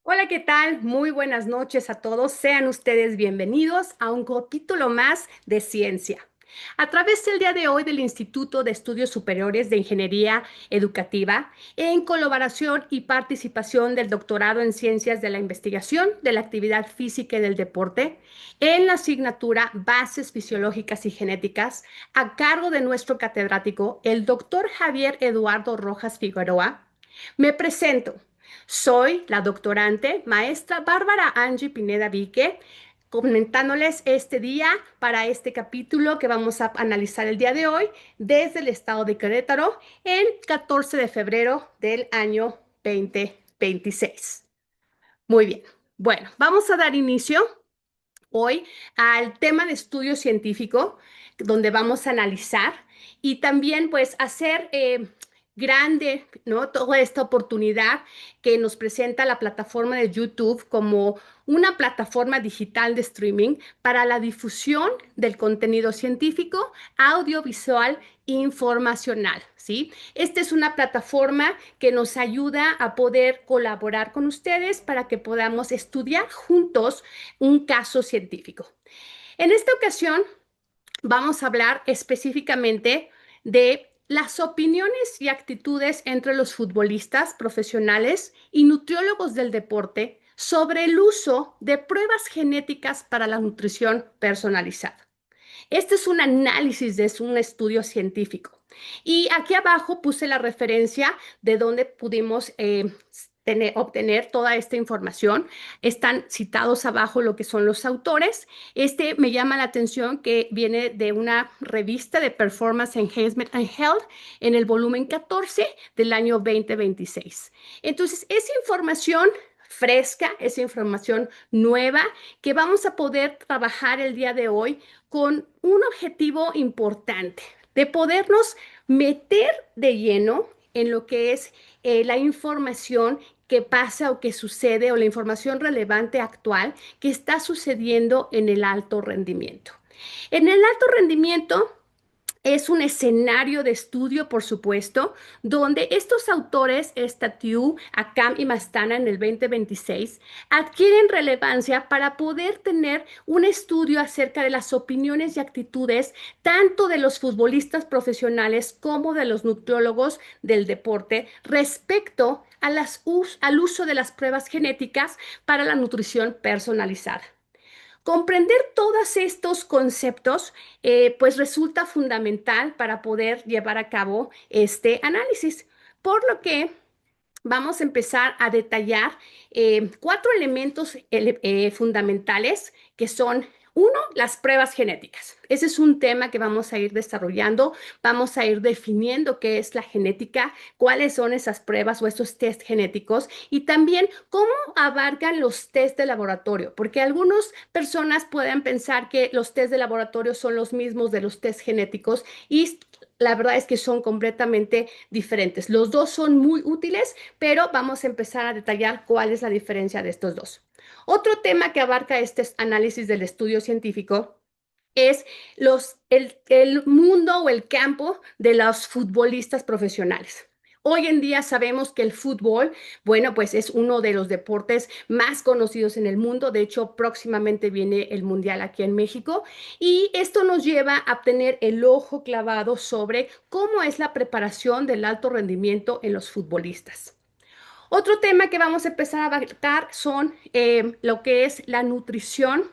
Hola, ¿qué tal? Muy buenas noches a todos. Sean ustedes bienvenidos a un capítulo más de ciencia. A través del día de hoy del Instituto de Estudios Superiores de Ingeniería Educativa, en colaboración y participación del doctorado en Ciencias de la Investigación, de la Actividad Física y del Deporte, en la asignatura Bases Fisiológicas y Genéticas, a cargo de nuestro catedrático, el doctor Javier Eduardo Rojas Figueroa, me presento. Soy la doctorante maestra Bárbara Angie Pineda Vique, comentándoles este día para este capítulo que vamos a analizar el día de hoy desde el estado de Querétaro en 14 de febrero del año 2026. Muy bien. Bueno, vamos a dar inicio hoy al tema de estudio científico, donde vamos a analizar y también pues hacer grande, ¿no? Toda esta oportunidad que nos presenta la plataforma de YouTube como una plataforma digital de streaming para la difusión del contenido científico, audiovisual e informacional, ¿sí? Esta es una plataforma que nos ayuda a poder colaborar con ustedes para que podamos estudiar juntos un caso científico. En esta ocasión vamos a hablar específicamente de las opiniones y actitudes entre los futbolistas profesionales y nutriólogos del deporte sobre el uso de pruebas genéticas para la nutrición personalizada. Este es un análisis, es un estudio científico. Y aquí abajo puse la referencia de donde pudimos obtener toda esta información. Están citados abajo lo que son los autores. Este me llama la atención que viene de una revista de Performance Enhancement and Health en el volumen 14 del año 2026. Entonces, esa información fresca, esa información nueva que vamos a poder trabajar el día de hoy con un objetivo importante, de podernos meter de lleno en lo que es la información que pasa o que sucede o la información relevante actual que está sucediendo en el alto rendimiento. En el alto rendimiento es un escenario de estudio, por supuesto, donde estos autores, Statiu, Akam y Mastana en el 2026, adquieren relevancia para poder tener un estudio acerca de las opiniones y actitudes tanto de los futbolistas profesionales como de los nutriólogos del deporte respecto a al uso de las pruebas genéticas para la nutrición personalizada. Comprender todos estos conceptos, pues resulta fundamental para poder llevar a cabo este análisis, por lo que vamos a empezar a detallar cuatro elementos fundamentales que son, uno, las pruebas genéticas. Ese es un tema que vamos a ir desarrollando, vamos a ir definiendo qué es la genética, cuáles son esas pruebas o esos test genéticos y también cómo abarcan los test de laboratorio, porque algunas personas pueden pensar que los test de laboratorio son los mismos de los test genéticos y la verdad es que son completamente diferentes. Los dos son muy útiles, pero vamos a empezar a detallar cuál es la diferencia de estos dos. Otro tema que abarca este análisis del estudio científico es el mundo o el campo de los futbolistas profesionales. Hoy en día sabemos que el fútbol, bueno, pues es uno de los deportes más conocidos en el mundo. De hecho, próximamente viene el Mundial aquí en México y esto nos lleva a tener el ojo clavado sobre cómo es la preparación del alto rendimiento en los futbolistas. Otro tema que vamos a empezar a abarcar son lo que es la nutrición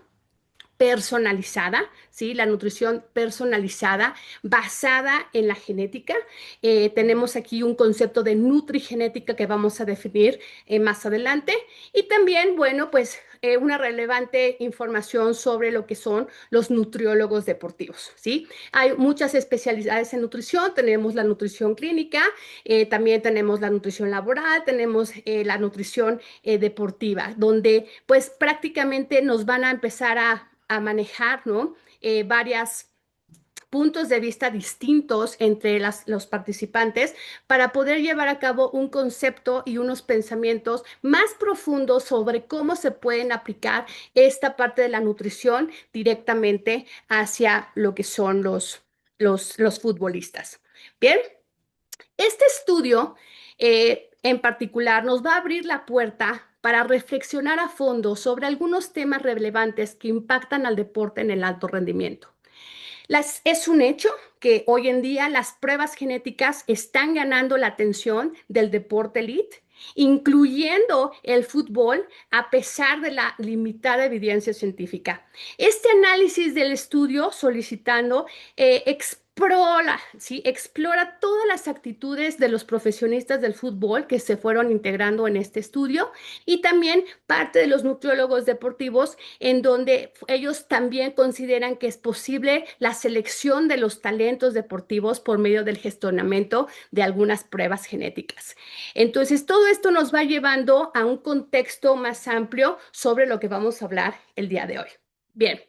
personalizada, ¿sí? La nutrición personalizada basada en la genética. Tenemos aquí un concepto de nutrigenética que vamos a definir más adelante. Y también, bueno, pues una relevante información sobre lo que son los nutriólogos deportivos, ¿sí? Hay muchas especialidades en nutrición. Tenemos la nutrición clínica, también tenemos la nutrición laboral, tenemos la nutrición deportiva, donde pues prácticamente nos van a empezar a manejar, ¿no? Varios puntos de vista distintos entre los participantes para poder llevar a cabo un concepto y unos pensamientos más profundos sobre cómo se pueden aplicar esta parte de la nutrición directamente hacia lo que son los futbolistas. Bien, este estudio en particular nos va a abrir la puerta para reflexionar a fondo sobre algunos temas relevantes que impactan al deporte en el alto rendimiento. Es un hecho que hoy en día las pruebas genéticas están ganando la atención del deporte elite, incluyendo el fútbol, a pesar de la limitada evidencia científica. Este análisis del estudio solicitando explora todas las actitudes de los profesionistas del fútbol que se fueron integrando en este estudio y también parte de los nutriólogos deportivos en donde ellos también consideran que es posible la selección de los talentos deportivos por medio del gestionamiento de algunas pruebas genéticas. Entonces, todo esto nos va llevando a un contexto más amplio sobre lo que vamos a hablar el día de hoy. Bien.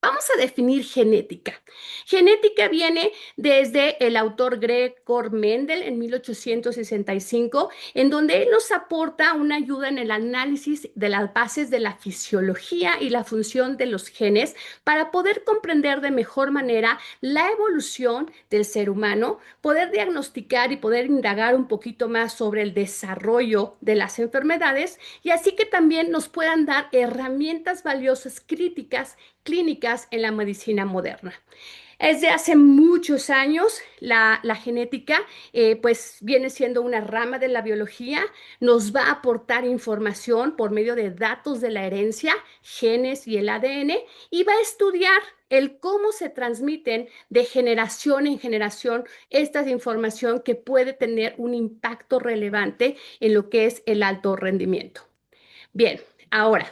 Vamos a definir genética. Genética viene desde el autor Gregor Mendel en 1865, en donde él nos aporta una ayuda en el análisis de las bases de la fisiología y la función de los genes para poder comprender de mejor manera la evolución del ser humano, poder diagnosticar y poder indagar un poquito más sobre el desarrollo de las enfermedades y así que también nos puedan dar herramientas valiosas clínicas en la medicina moderna. Desde hace muchos años, la genética pues viene siendo una rama de la biología, nos va a aportar información por medio de datos de la herencia, genes y el ADN, y va a estudiar el cómo se transmiten de generación en generación esta información que puede tener un impacto relevante en lo que es el alto rendimiento. Bien, ahora.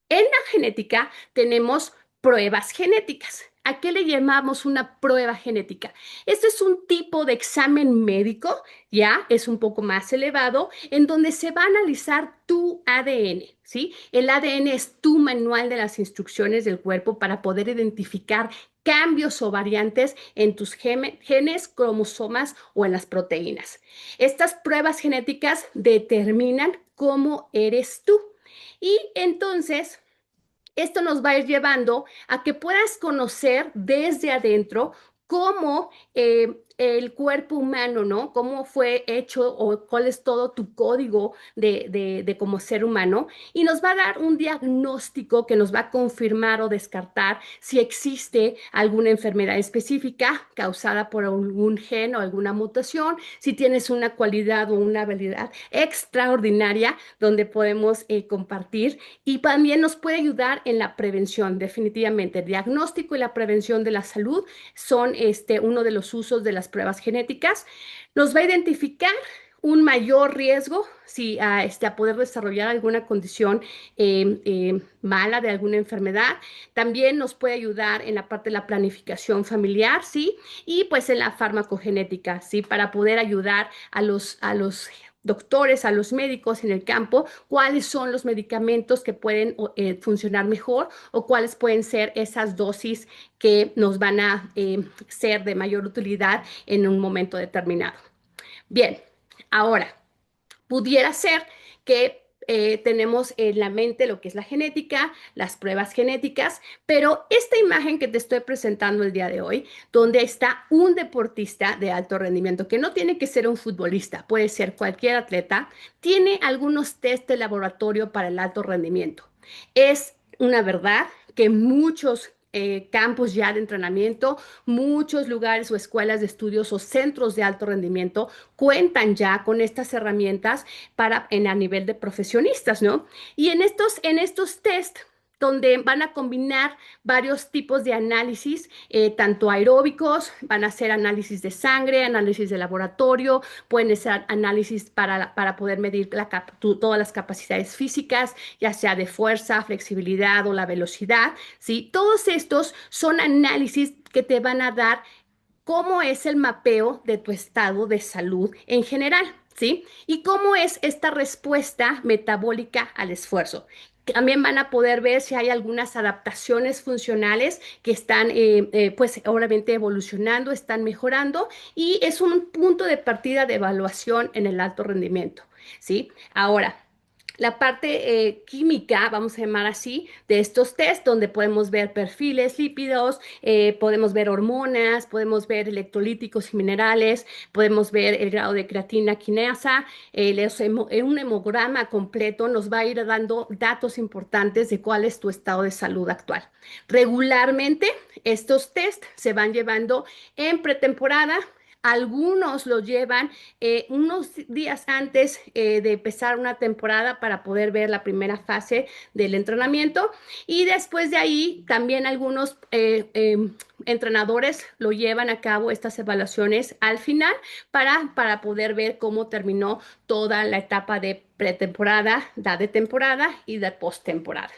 En la genética tenemos pruebas genéticas. ¿A qué le llamamos una prueba genética? Este es un tipo de examen médico, ya es un poco más elevado, en donde se va a analizar tu ADN, ¿sí? El ADN es tu manual de las instrucciones del cuerpo para poder identificar cambios o variantes en tus genes, cromosomas o en las proteínas. Estas pruebas genéticas determinan cómo eres tú. Y entonces, esto nos va a ir llevando a que puedas conocer desde adentro cómo el cuerpo humano, ¿no? Cómo fue hecho o cuál es todo tu código de como ser humano. Y nos va a dar un diagnóstico que nos va a confirmar o descartar si existe alguna enfermedad específica causada por algún gen o alguna mutación, si tienes una cualidad o una habilidad extraordinaria donde podemos compartir y también nos puede ayudar en la prevención, definitivamente. El diagnóstico y la prevención de la salud son uno de los usos de las pruebas genéticas. Nos va a identificar un mayor riesgo si a poder desarrollar alguna condición mala de alguna enfermedad. También nos puede ayudar en la parte de la planificación familiar, ¿sí? Y pues en la farmacogenética, ¿sí? Para poder ayudar a los doctores, a los médicos en el campo, cuáles son los medicamentos que pueden funcionar mejor o cuáles pueden ser esas dosis que nos van a ser de mayor utilidad en un momento determinado. Bien, ahora, pudiera ser que tenemos en la mente lo que es la genética, las pruebas genéticas, pero esta imagen que te estoy presentando el día de hoy, donde está un deportista de alto rendimiento, que no tiene que ser un futbolista, puede ser cualquier atleta, tiene algunos test de laboratorio para el alto rendimiento. Es una verdad que muchos campos ya de entrenamiento, muchos lugares o escuelas de estudios o centros de alto rendimiento cuentan ya con estas herramientas a nivel de profesionistas, ¿no? Y en estos test donde van a combinar varios tipos de análisis, tanto aeróbicos, van a hacer análisis de sangre, análisis de laboratorio, pueden ser análisis para poder medir todas las capacidades físicas, ya sea de fuerza, flexibilidad o la velocidad, ¿sí? Todos estos son análisis que te van a dar cómo es el mapeo de tu estado de salud en general, ¿sí? Y cómo es esta respuesta metabólica al esfuerzo. También van a poder ver si hay algunas adaptaciones funcionales que están, pues, obviamente evolucionando, están mejorando y es un punto de partida de evaluación en el alto rendimiento, ¿sí? Ahora, la parte química, vamos a llamar así, de estos test, donde podemos ver perfiles lípidos, podemos ver hormonas, podemos ver electrolíticos y minerales, podemos ver el grado de creatina quinasa, un hemograma completo nos va a ir dando datos importantes de cuál es tu estado de salud actual. Regularmente, estos test se van llevando en pretemporada. Algunos lo llevan unos días antes de empezar una temporada para poder ver la primera fase del entrenamiento y después de ahí también algunos entrenadores lo llevan a cabo estas evaluaciones al final para poder ver cómo terminó toda la etapa de pretemporada, la de temporada y de postemporada.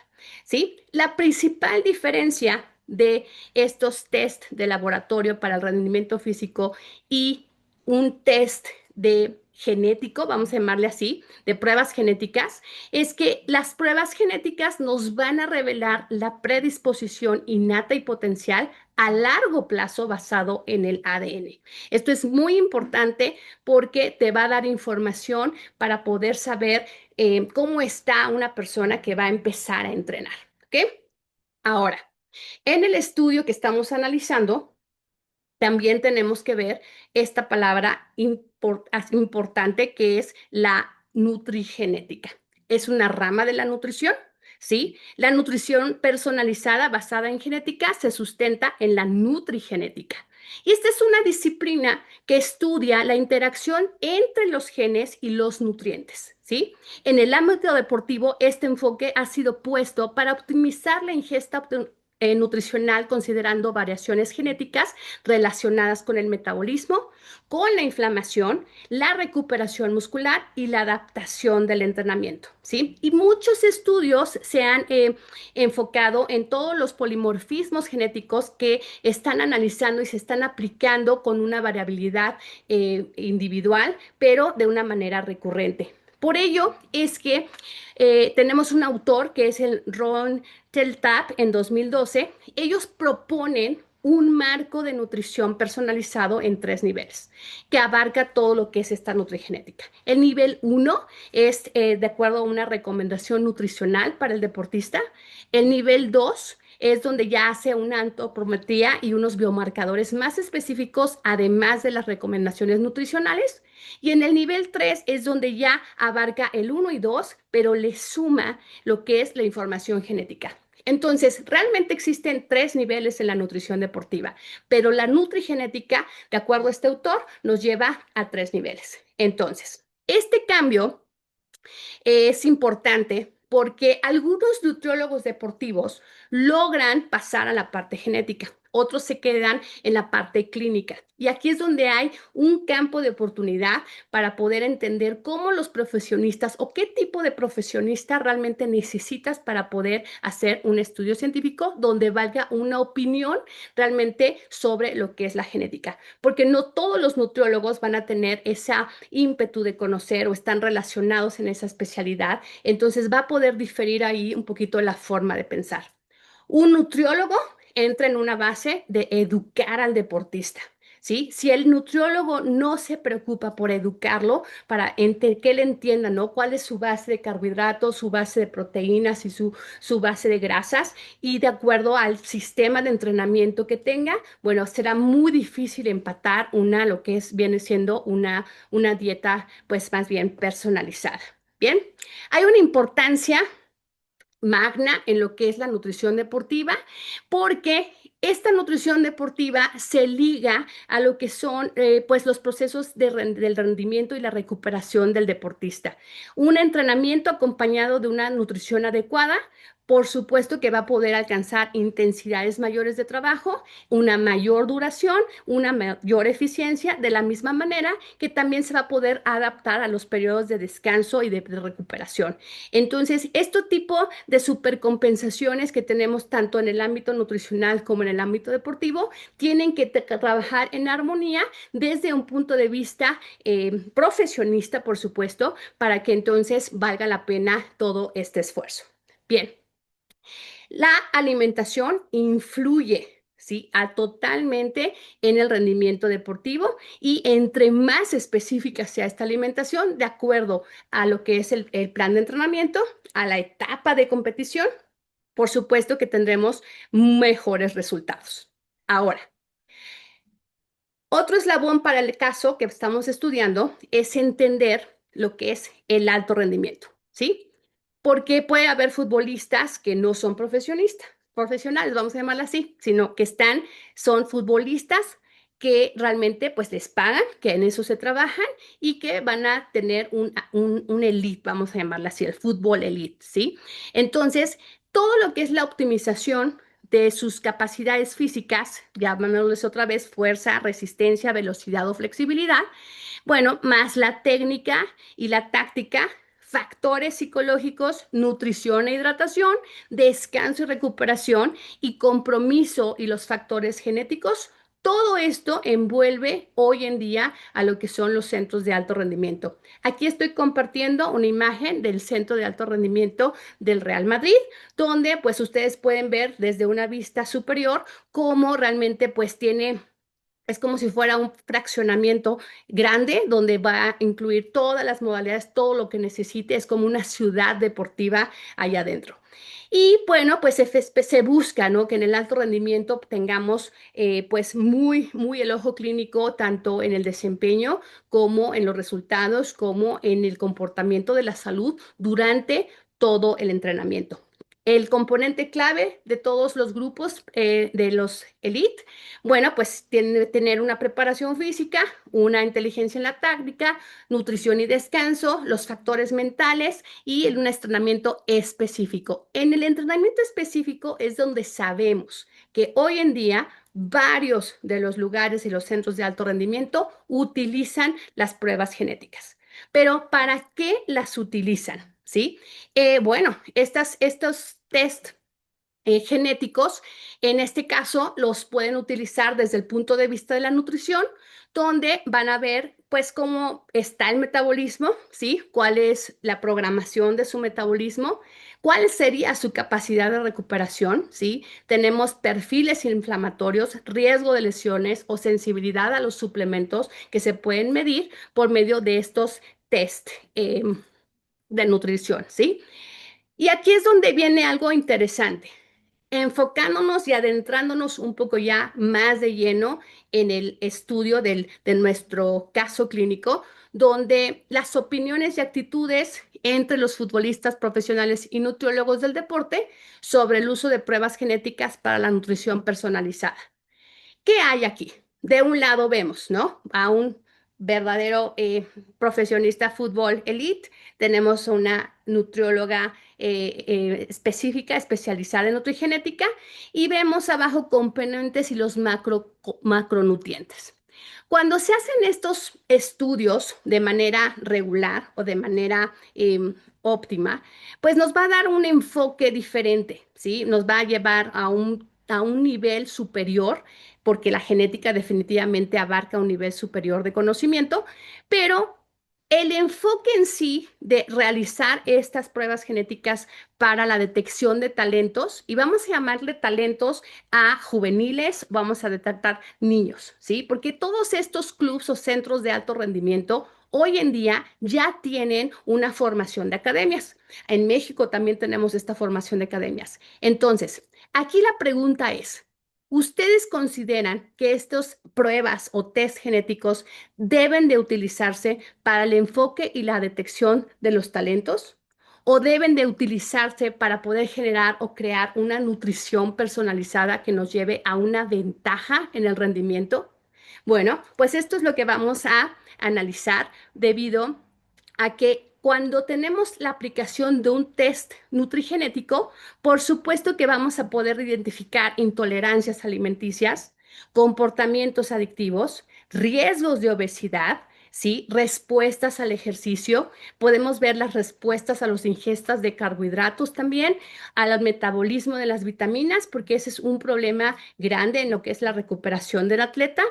¿Sí? La principal diferencia de estos test de laboratorio para el rendimiento físico y un test de genético, vamos a llamarle así, de pruebas genéticas, es que las pruebas genéticas nos van a revelar la predisposición innata y potencial a largo plazo basado en el ADN. Esto es muy importante porque te va a dar información para poder saber cómo está una persona que va a empezar a entrenar. ¿Ok? Ahora, en el estudio que estamos analizando, también tenemos que ver esta palabra importante que es la nutrigenética. Es una rama de la nutrición, ¿sí? La nutrición personalizada basada en genética se sustenta en la nutrigenética. Y esta es una disciplina que estudia la interacción entre los genes y los nutrientes, ¿sí? En el ámbito deportivo, este enfoque ha sido puesto para optimizar la ingesta nutricional considerando variaciones genéticas relacionadas con el metabolismo, con la inflamación, la recuperación muscular y la adaptación del entrenamiento, ¿sí? Y muchos estudios se han enfocado en todos los polimorfismos genéticos que están analizando y se están aplicando con una variabilidad individual, pero de una manera recurrente. Por ello es que tenemos un autor que es el Ron Teltap en 2012. Ellos proponen un marco de nutrición personalizado en 3 niveles, que abarca todo lo que es esta nutrigenética. El nivel 1 es de acuerdo a una recomendación nutricional para el deportista. El nivel 2 es donde ya hace una antropometría y unos biomarcadores más específicos, además de las recomendaciones nutricionales. Y en el nivel 3 es donde ya abarca el 1 y 2, pero le suma lo que es la información genética. Entonces, realmente existen 3 niveles en la nutrición deportiva, pero la nutrigenética, de acuerdo a este autor, nos lleva a 3 niveles. Entonces, este cambio es importante porque algunos nutriólogos deportivos logran pasar a la parte genética, otros se quedan en la parte clínica. Y aquí es donde hay un campo de oportunidad para poder entender cómo los profesionistas o qué tipo de profesionista realmente necesitas para poder hacer un estudio científico donde valga una opinión realmente sobre lo que es la genética. Porque no todos los nutriólogos van a tener esa ímpetu de conocer o están relacionados en esa especialidad. Entonces va a poder diferir ahí un poquito la forma de pensar. Un nutriólogo entra en una base de educar al deportista. ¿Sí? Si el nutriólogo no se preocupa por educarlo, para que él entienda, ¿no? Cuál es su base de carbohidratos, su base de proteínas y su base de grasas, y de acuerdo al sistema de entrenamiento que tenga, bueno, será muy difícil empatar lo que viene siendo una dieta, pues más bien personalizada. Bien, hay una importancia magna en lo que es la nutrición deportiva, porque esta nutrición deportiva se liga a lo que son pues los procesos del rendimiento y la recuperación del deportista. Un entrenamiento acompañado de una nutrición adecuada, por supuesto que va a poder alcanzar intensidades mayores de trabajo, una mayor duración, una mayor eficiencia, de la misma manera que también se va a poder adaptar a los periodos de descanso y de recuperación. Entonces, este tipo de supercompensaciones que tenemos tanto en el ámbito nutricional como en el ámbito deportivo tienen que trabajar en armonía desde un punto de vista profesionista, por supuesto, para que entonces valga la pena todo este esfuerzo. Bien. La alimentación influye, ¿sí? A totalmente en el rendimiento deportivo y entre más específica sea esta alimentación, de acuerdo a lo que es el plan de entrenamiento, a la etapa de competición, por supuesto que tendremos mejores resultados. Ahora, otro eslabón para el caso que estamos estudiando es entender lo que es el alto rendimiento, ¿sí? Porque puede haber futbolistas que no son profesionales, vamos a llamarla así, sino que son futbolistas que realmente pues les pagan, que en eso se trabajan y que van a tener un elite, vamos a llamarla así, el fútbol elite, ¿sí? Entonces, todo lo que es la optimización de sus capacidades físicas, llamémosles otra vez fuerza, resistencia, velocidad o flexibilidad, bueno, más la técnica y la táctica, factores psicológicos, nutrición e hidratación, descanso y recuperación y compromiso y los factores genéticos. Todo esto envuelve hoy en día a lo que son los centros de alto rendimiento. Aquí estoy compartiendo una imagen del centro de alto rendimiento del Real Madrid, donde pues ustedes pueden ver desde una vista superior cómo realmente pues tiene. Es como si fuera un fraccionamiento grande donde va a incluir todas las modalidades, todo lo que necesite. Es como una ciudad deportiva allá adentro. Y bueno, pues se busca, ¿no? Que en el alto rendimiento tengamos pues muy el ojo clínico tanto en el desempeño como en los resultados, como en el comportamiento de la salud durante todo el entrenamiento. El componente clave de todos los grupos de los elite, bueno, pues tiene que tener una preparación física, una inteligencia en la táctica, nutrición y descanso, los factores mentales y un entrenamiento específico. En el entrenamiento específico es donde sabemos que hoy en día varios de los lugares y los centros de alto rendimiento utilizan las pruebas genéticas. Pero ¿para qué las utilizan? ¿Sí? Bueno, estos test genéticos, en este caso, los pueden utilizar desde el punto de vista de la nutrición, donde van a ver, pues, cómo está el metabolismo, ¿sí? Cuál es la programación de su metabolismo, cuál sería su capacidad de recuperación, ¿sí? Tenemos perfiles inflamatorios, riesgo de lesiones o sensibilidad a los suplementos que se pueden medir por medio de estos test de nutrición, ¿sí? Y aquí es donde viene algo interesante, enfocándonos y adentrándonos un poco ya más de lleno en el estudio de nuestro caso clínico, donde las opiniones y actitudes entre los futbolistas profesionales y nutriólogos del deporte sobre el uso de pruebas genéticas para la nutrición personalizada. ¿Qué hay aquí? De un lado vemos, ¿no? A un verdadero profesionista fútbol elite, tenemos una nutrióloga específica, especializada en nutrigenética, y vemos abajo componentes y los macronutrientes. Cuando se hacen estos estudios de manera regular o de manera óptima, pues nos va a dar un enfoque diferente, ¿sí? Nos va a llevar a un nivel superior porque la genética definitivamente abarca un nivel superior de conocimiento, pero el enfoque en sí de realizar estas pruebas genéticas para la detección de talentos, y vamos a llamarle talentos a juveniles, vamos a detectar niños, ¿sí? Porque todos estos clubes o centros de alto rendimiento hoy en día ya tienen una formación de academias. En México también tenemos esta formación de academias. Entonces, aquí la pregunta es, ¿ustedes consideran que estas pruebas o test genéticos deben de utilizarse para el enfoque y la detección de los talentos? ¿O deben de utilizarse para poder generar o crear una nutrición personalizada que nos lleve a una ventaja en el rendimiento? Bueno, pues esto es lo que vamos a analizar debido a que cuando tenemos la aplicación de un test nutrigenético, por supuesto que vamos a poder identificar intolerancias alimenticias, comportamientos adictivos, riesgos de obesidad, ¿sí? Respuestas al ejercicio. Podemos ver las respuestas a las ingestas de carbohidratos también, al metabolismo de las vitaminas, porque ese es un problema grande en lo que es la recuperación del atleta.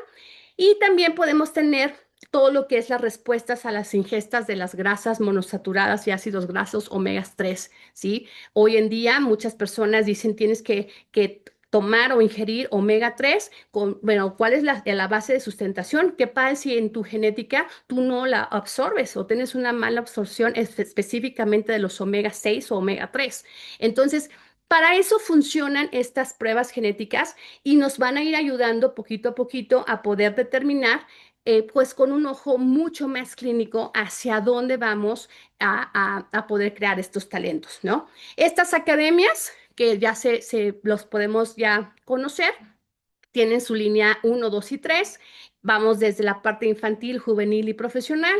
Y también podemos tener todo lo que es las respuestas a las ingestas de las grasas monosaturadas y ácidos grasos omega 3, ¿sí? Hoy en día muchas personas dicen tienes que tomar o ingerir omega 3, bueno, ¿cuál es la base de sustentación? ¿Qué pasa si en tu genética tú no la absorbes o tienes una mala absorción específicamente de los omega 6 o omega 3? Entonces, para eso funcionan estas pruebas genéticas y nos van a ir ayudando poquito a poquito a poder determinar, pues con un ojo mucho más clínico hacia dónde vamos a poder crear estos talentos, ¿no? Estas academias que ya se los podemos ya conocer, tienen su línea uno, 2 y 3. Vamos desde la parte infantil, juvenil y profesional.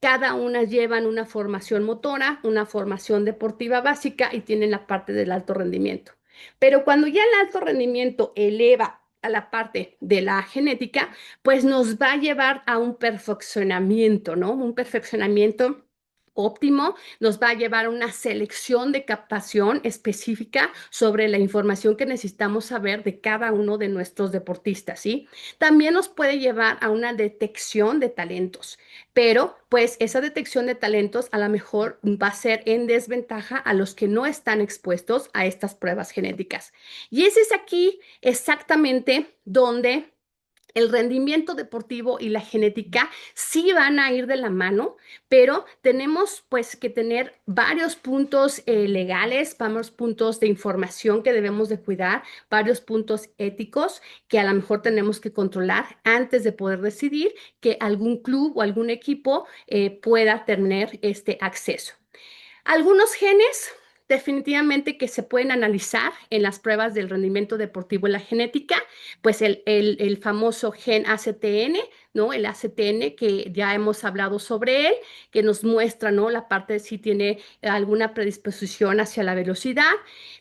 Cada una llevan una formación motora, una formación deportiva básica y tienen la parte del alto rendimiento. Pero cuando ya el alto rendimiento eleva a la parte de la genética, pues nos va a llevar a un perfeccionamiento, ¿no? Un perfeccionamiento óptimo, nos va a llevar a una selección de captación específica sobre la información que necesitamos saber de cada uno de nuestros deportistas, ¿sí? También nos puede llevar a una detección de talentos, pero pues esa detección de talentos a lo mejor va a ser en desventaja a los que no están expuestos a estas pruebas genéticas. Y ese es aquí exactamente donde el rendimiento deportivo y la genética sí van a ir de la mano, pero tenemos pues que tener varios puntos legales, varios puntos de información que debemos de cuidar, varios puntos éticos que a lo mejor tenemos que controlar antes de poder decidir que algún club o algún equipo pueda tener este acceso. Algunos genes definitivamente que se pueden analizar en las pruebas del rendimiento deportivo en la genética, pues el famoso gen ACTN, ¿no? El ACTN que ya hemos hablado sobre él, que nos muestra, ¿no? La parte de si tiene alguna predisposición hacia la velocidad.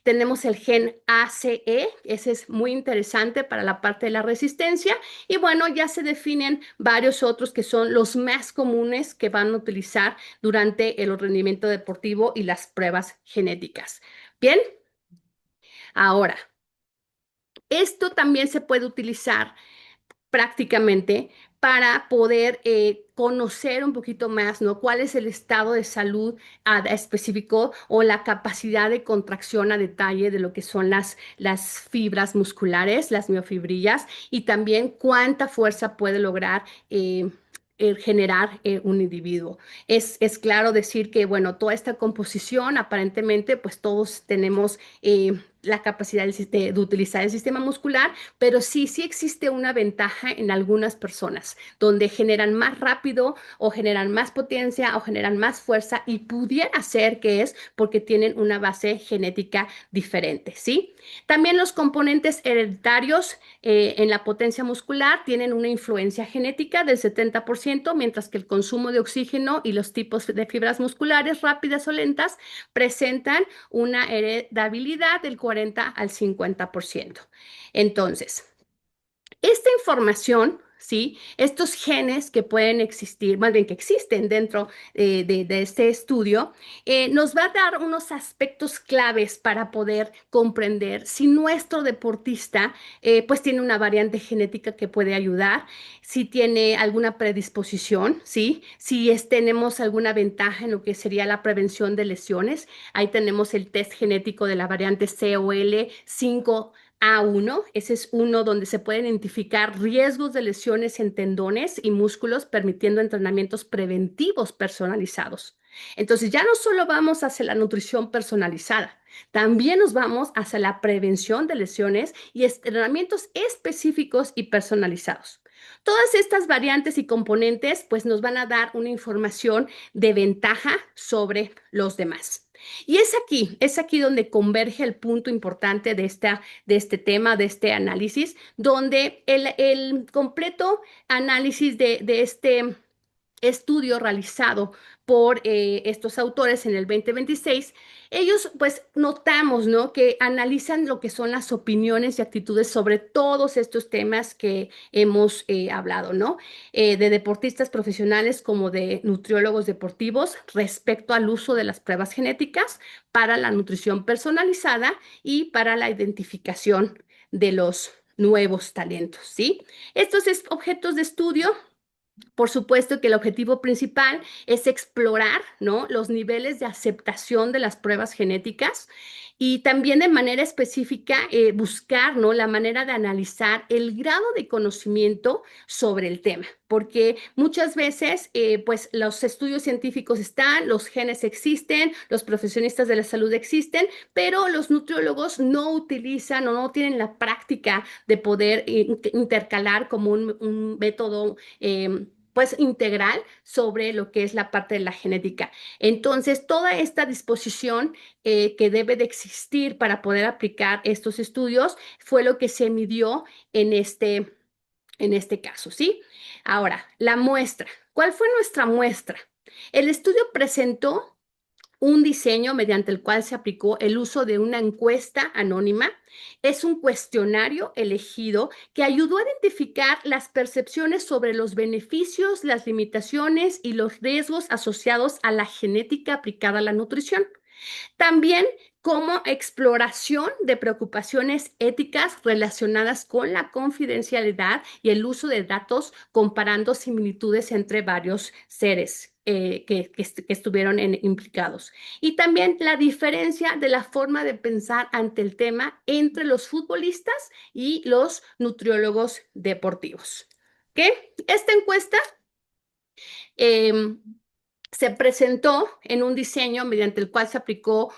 Tenemos el gen ACE, ese es muy interesante para la parte de la resistencia. Y bueno, ya se definen varios otros que son los más comunes que van a utilizar durante el rendimiento deportivo y las pruebas genéticas. Bien, ahora, esto también se puede utilizar prácticamente para poder conocer un poquito más, ¿no? ¿Cuál es el estado de salud específico o la capacidad de contracción a detalle de lo que son las fibras musculares, las miofibrillas, y también cuánta fuerza puede lograr generar un individuo? Es claro decir que, bueno, toda esta composición, aparentemente, pues todos tenemos la capacidad de utilizar el sistema muscular, pero sí existe una ventaja en algunas personas, donde generan más rápido o generan más potencia o generan más fuerza y pudiera ser que es porque tienen una base genética diferente, ¿sí? También los componentes hereditarios en la potencia muscular tienen una influencia genética del 70%, mientras que el consumo de oxígeno y los tipos de fibras musculares rápidas o lentas presentan una heredabilidad del 40 al 50%. Entonces, esta información, ¿sí? Estos genes que pueden existir, más bien que existen dentro de este estudio, nos va a dar unos aspectos claves para poder comprender si nuestro deportista pues tiene una variante genética que puede ayudar, si tiene alguna predisposición, ¿sí? Si tenemos alguna ventaja en lo que sería la prevención de lesiones. Ahí tenemos el test genético de la variante COL5 A1, ese es uno donde se pueden identificar riesgos de lesiones en tendones y músculos, permitiendo entrenamientos preventivos personalizados. Entonces, ya no solo vamos hacia la nutrición personalizada, también nos vamos hacia la prevención de lesiones y entrenamientos específicos y personalizados. Todas estas variantes y componentes, pues, nos van a dar una información de ventaja sobre los demás. Y es aquí donde converge el punto importante de este tema, de este análisis, donde el completo análisis de este estudio realizado por estos autores en el 2026, ellos pues notamos, ¿no? Que analizan lo que son las opiniones y actitudes sobre todos estos temas que hemos hablado, ¿no? De deportistas profesionales como de nutriólogos deportivos respecto al uso de las pruebas genéticas para la nutrición personalizada y para la identificación de los nuevos talentos, ¿sí? Estos objetos de estudio Por supuesto que el objetivo principal es explorar, ¿no?, los niveles de aceptación de las pruebas genéticas y también de manera específica buscar, ¿no?, la manera de analizar el grado de conocimiento sobre el tema, porque muchas veces, pues los estudios científicos están, los genes existen, los profesionistas de la salud existen, pero los nutriólogos no utilizan o no tienen la práctica de poder intercalar como un método pues integral sobre lo que es la parte de la genética. Entonces, toda esta disposición que debe de existir para poder aplicar estos estudios fue lo que se midió en este caso, ¿sí? Ahora, la muestra. ¿Cuál fue nuestra muestra? El estudio presentó un diseño mediante el cual se aplicó el uso de una encuesta anónima. Es un cuestionario elegido que ayudó a identificar las percepciones sobre los beneficios, las limitaciones y los riesgos asociados a la genética aplicada a la nutrición. También como exploración de preocupaciones éticas relacionadas con la confidencialidad y el uso de datos comparando similitudes entre varios seres que estuvieron implicados. Y también la diferencia de la forma de pensar ante el tema entre los futbolistas y los nutriólogos deportivos. ¿Qué? Esta encuesta eh, se presentó en un diseño mediante el cual se aplicó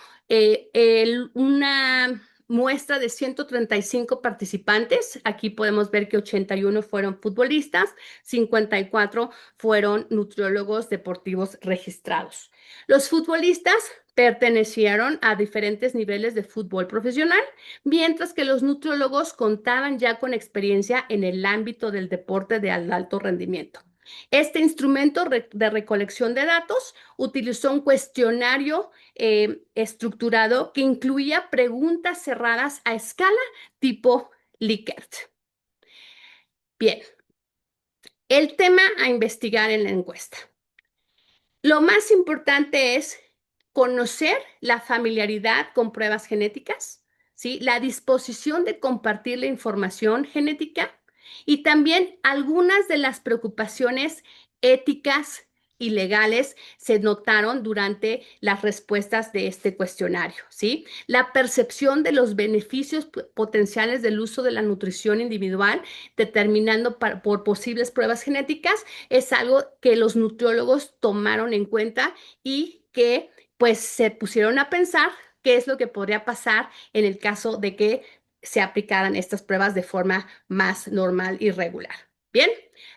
una muestra de 135 participantes. Aquí podemos ver que 81 fueron futbolistas, 54 fueron nutriólogos deportivos registrados. Los futbolistas pertenecieron a diferentes niveles de fútbol profesional, mientras que los nutriólogos contaban ya con experiencia en el ámbito del deporte de alto rendimiento. Este instrumento de recolección de datos utilizó un cuestionario estructurado que incluía preguntas cerradas a escala tipo Likert. Bien, el tema a investigar en la encuesta. Lo más importante es conocer la familiaridad con pruebas genéticas, ¿sí?, la disposición de compartir la información genética y también algunas de las preocupaciones éticas y legales se notaron durante las respuestas de este cuestionario, ¿sí? La percepción de los beneficios potenciales del uso de la nutrición individual, determinando por posibles pruebas genéticas, es algo que los nutriólogos tomaron en cuenta y que pues se pusieron a pensar qué es lo que podría pasar en el caso de que se aplicaran estas pruebas de forma más normal y regular. Bien,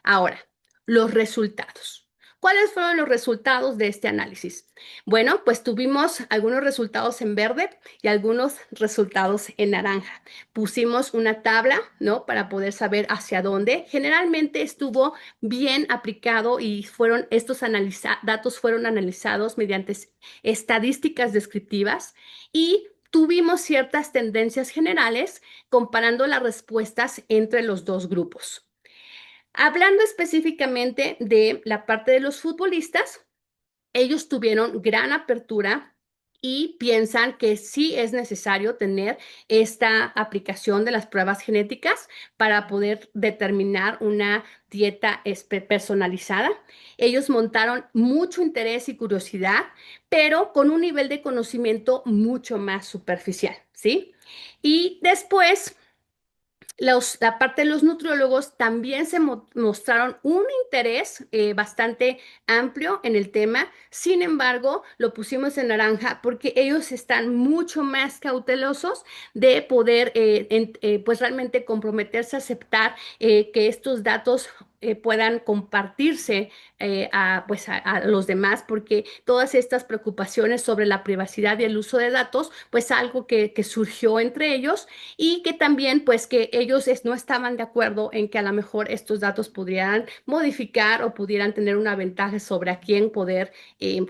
ahora, los resultados. ¿Cuáles fueron los resultados de este análisis? Bueno, pues tuvimos algunos resultados en verde y algunos resultados en naranja. Pusimos una tabla, ¿no?, para poder saber hacia dónde. Generalmente estuvo bien aplicado y estos datos fueron analizados mediante estadísticas descriptivas y tuvimos ciertas tendencias generales comparando las respuestas entre los dos grupos. Hablando específicamente de la parte de los futbolistas, ellos tuvieron gran apertura y piensan que sí es necesario tener esta aplicación de las pruebas genéticas para poder determinar una dieta personalizada. Ellos montaron mucho interés y curiosidad, pero con un nivel de conocimiento mucho más superficial, ¿sí? Y después la parte de los nutriólogos también se mostraron un interés bastante amplio en el tema. Sin embargo, lo pusimos en naranja porque ellos están mucho más cautelosos de poder, pues realmente comprometerse a aceptar que estos datos puedan compartirse pues a los demás, porque todas estas preocupaciones sobre la privacidad y el uso de datos, pues algo que surgió entre ellos y que también pues que ellos no estaban de acuerdo en que a lo mejor estos datos pudieran modificar o pudieran tener una ventaja sobre a quién poder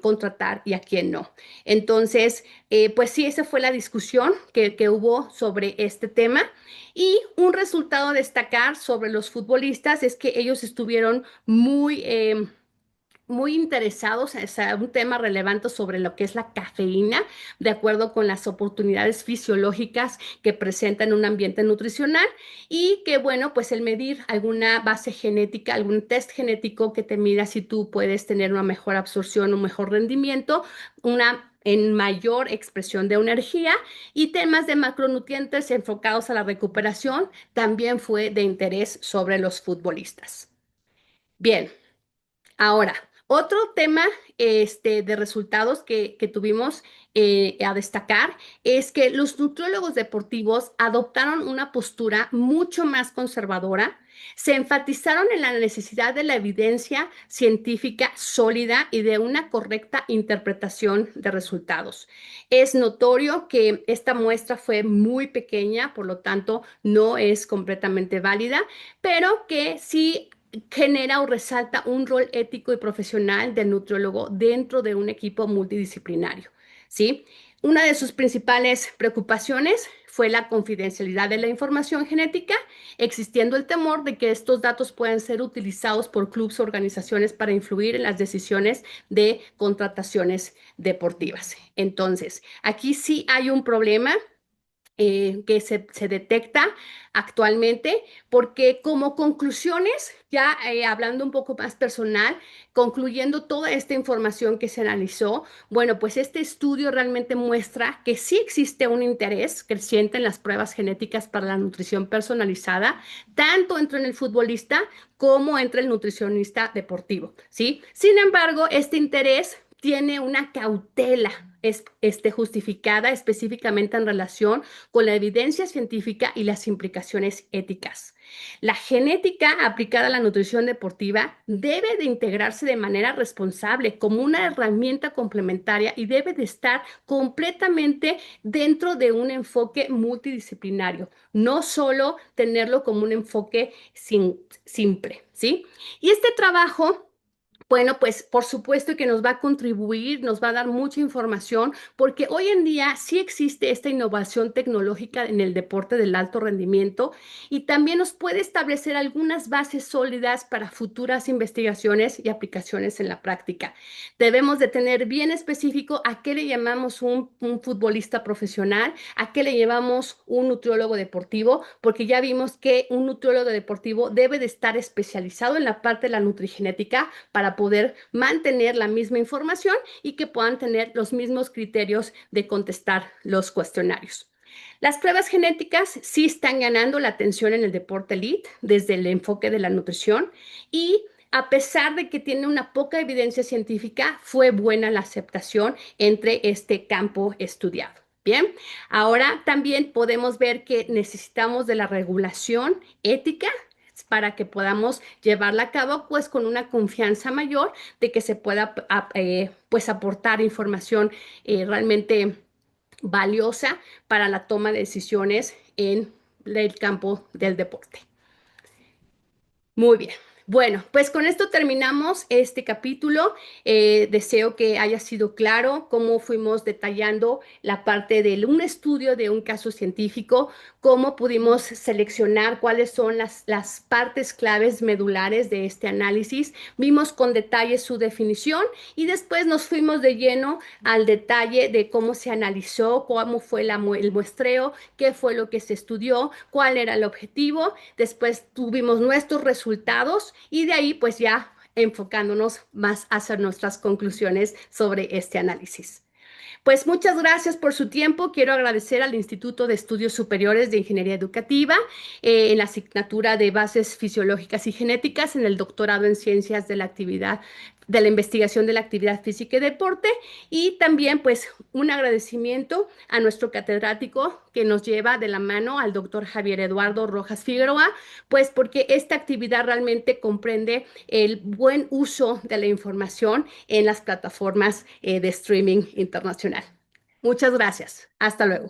contratar y a quién no. Entonces, pues sí, esa fue la discusión que hubo sobre este tema. Y un resultado a destacar sobre los futbolistas es que ellos estuvieron muy muy interesados, o sea, un tema relevante sobre lo que es la cafeína, de acuerdo con las oportunidades fisiológicas que presenta en un ambiente nutricional y que, bueno, pues el medir alguna base genética, algún test genético que te mida si tú puedes tener una mejor absorción, un mejor rendimiento, una en mayor expresión de energía y temas de macronutrientes enfocados a la recuperación también fue de interés sobre los futbolistas. Bien, ahora, otro tema de resultados que tuvimos a destacar es que los nutriólogos deportivos adoptaron una postura mucho más conservadora, se enfatizaron en la necesidad de la evidencia científica sólida y de una correcta interpretación de resultados. Es notorio que esta muestra fue muy pequeña, por lo tanto no es completamente válida, pero que sí genera o resalta un rol ético y profesional del nutriólogo dentro de un equipo multidisciplinario, ¿sí? Una de sus principales preocupaciones fue la confidencialidad de la información genética, existiendo el temor de que estos datos puedan ser utilizados por clubes o organizaciones para influir en las decisiones de contrataciones deportivas. Entonces, aquí sí hay un problema que se detecta actualmente, porque como conclusiones, ya hablando un poco más personal, concluyendo toda esta información que se analizó, bueno, pues este estudio realmente muestra que sí existe un interés creciente en las pruebas genéticas para la nutrición personalizada, tanto entre el futbolista como entre el nutricionista deportivo, ¿sí? Sin embargo, este interés tiene una cautela justificada específicamente en relación con la evidencia científica y las implicaciones éticas. La genética aplicada a la nutrición deportiva debe de integrarse de manera responsable como una herramienta complementaria y debe de estar completamente dentro de un enfoque multidisciplinario, no solo tenerlo como un enfoque simple, ¿sí? Y este trabajo, bueno, pues por supuesto que nos va a contribuir, nos va a dar mucha información, porque hoy en día sí existe esta innovación tecnológica en el deporte del alto rendimiento y también nos puede establecer algunas bases sólidas para futuras investigaciones y aplicaciones en la práctica. Debemos de tener bien específico a qué le llamamos un futbolista profesional, a qué le llamamos un nutriólogo deportivo, porque ya vimos que un nutriólogo deportivo debe de estar especializado en la parte de la nutrigenética para poder mantener la misma información y que puedan tener los mismos criterios de contestar los cuestionarios. Las pruebas genéticas sí están ganando la atención en el deporte elite desde el enfoque de la nutrición y a pesar de que tiene una poca evidencia científica, fue buena la aceptación entre este campo estudiado. Bien, ahora también podemos ver que necesitamos de la regulación ética para que podamos llevarla a cabo pues con una confianza mayor de que se pueda pues aportar información realmente valiosa para la toma de decisiones en el campo del deporte. Muy bien. Bueno, pues con esto terminamos este capítulo. Deseo que haya sido claro cómo fuimos detallando la parte de un estudio de un caso científico, cómo pudimos seleccionar cuáles son las partes claves medulares de este análisis. Vimos con detalle su definición y después nos fuimos de lleno al detalle de cómo se analizó, cómo fue el muestreo, qué fue lo que se estudió, cuál era el objetivo. Después tuvimos nuestros resultados y de ahí pues ya enfocándonos más hacia nuestras conclusiones sobre este análisis. Pues muchas gracias por su tiempo. Quiero agradecer al Instituto de Estudios Superiores de Ingeniería Educativa en la asignatura de Bases Fisiológicas y Genéticas, en el doctorado en Ciencias de la Actividad, de la Investigación de la Actividad Física y Deporte, y también pues un agradecimiento a nuestro catedrático que nos lleva de la mano al doctor Javier Eduardo Rojas Figueroa, pues porque esta actividad realmente comprende el buen uso de la información en las plataformas de streaming internacional. Muchas gracias. Hasta luego.